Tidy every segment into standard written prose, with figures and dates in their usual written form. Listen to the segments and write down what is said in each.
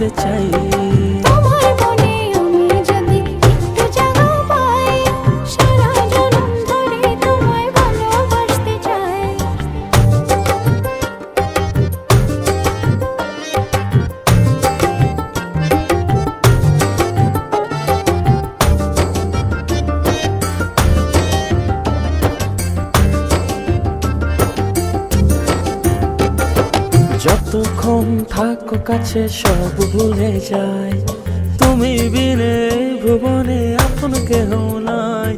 ভালোবাসতে চাই। তোমার মনে আমি যদি একটু জায়গা পাই, সারা জনম ধরে তোমায় ভালোবাসতে চাই। যতক্ষণ থাকো কাছে সব ভুলে যাই, তুমি বিনে ভুবনে আপন কেহ নাই।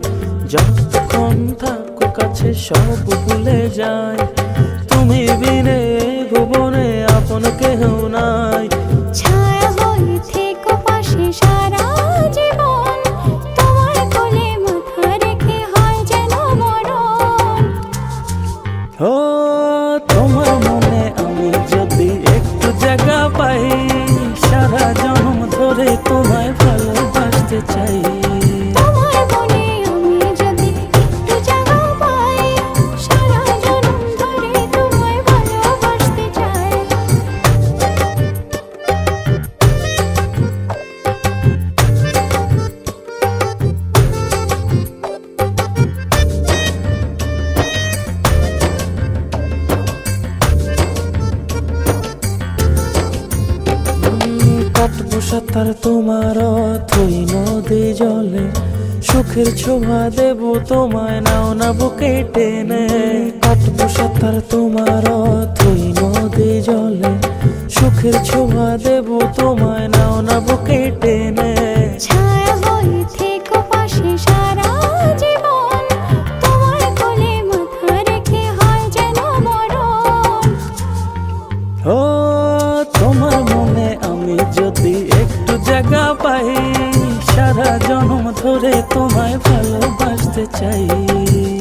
যতক্ষণ থাকো কাছে সব ভুলে যাই, তুমি বিনে ভুবনে আপন কেহ নাই। ছায়া হয়ে থেকো পাশে সারা জীবন, তোমার কোলে মাথা রেখে হয় যেন মরণ। ও তোমার মনে আমি যদি একটু জায়গা পাই, সারা জন্ম ধরে তোমায় ভালোবাসতে চাই। তোমার মনে আমি যদি একটু জায়গা পাই, সারা জনম ধরে তোমায় ভালোবাসতে চাই। কাটবো সাঁতার তোমার থই নদী জলে, সুখের ছোঁয়া দেব তোমায় নাও না বুকে টেনে। কাটবো সাঁতার তোমার থই নদী জলে, সুখের ছোঁয়া দেব তোমায় নাও না বুকে টেনে। ছায়া হয়ে থেকো পাশে সারা জীবন, তোমার কোলে মাথা রেখে হয় যেন মরণ। ও তোমার মনে আমি যদি একটু জায়গা পাই, সারা জন্ম ধরে তোমায় ভালোবাসতে চাই।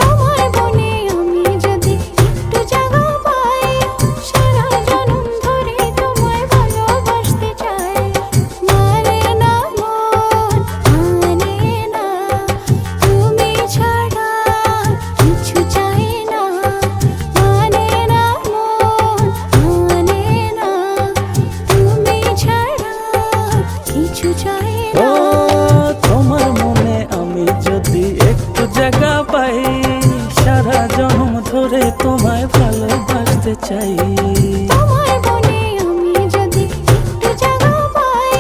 তোমার মনে আমি যদি একটু জায়গা পাই, সারা জনম ধরে তোমায় ভালোবাসতে চাই। মানে না মন, মানে না, তুমি ছাড়া কিছু চাই না। মানে না মন, মানে না, তুমি ছাড়া কিছু চাই ও না। তোমার মনে আমি যদি একটু জায়গা পাই, সারা জন্ম ধরে তোমায় ভালোবাসতে চাই। তোমার মনে আমি যদি একটু জায়গা পাই,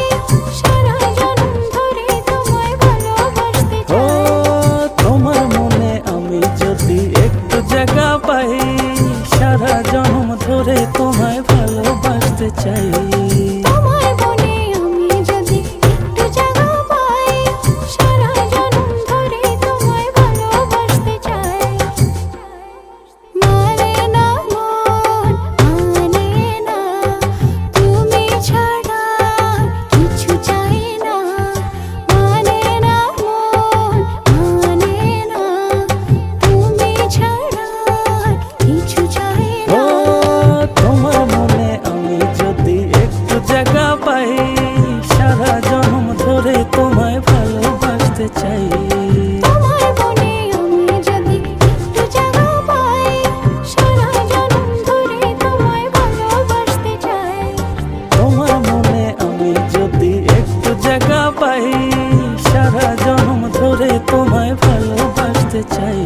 সারা জনম ধরে তোমায় ভালোবাসতে ও চাই। তোমার মনে আমি যদি একটু জায়গা পাই, সারা জন্ম ধরে তোমায় ভালোবাসতে চাই। তোমার মনে আমি যদি একটু জায়গা পাই, সারা জনম ধরে তোমায় ভালোবাসতে চাই। মানে না মন, মানে না, তুমি ছাড়া কিছু চাই না। মানে না মন, মানে না, তুমি ছাড়া কিছু চাই ও না। তোমার মনে আমি যদি একটু জায়গা পাই, সারা জন্ম ধরে তোমায় ভালোবাসতে চাই। তোমার মনে আমি যদি একটু জায়গা পাই, সারা জনম ধরে তোমায় ভালোবাসতে চাই। তোমার মনে আমি যদি একটু জায়গা পাই, সারা জন্ম ধরে তোমায় ভালোবাসতে চাই।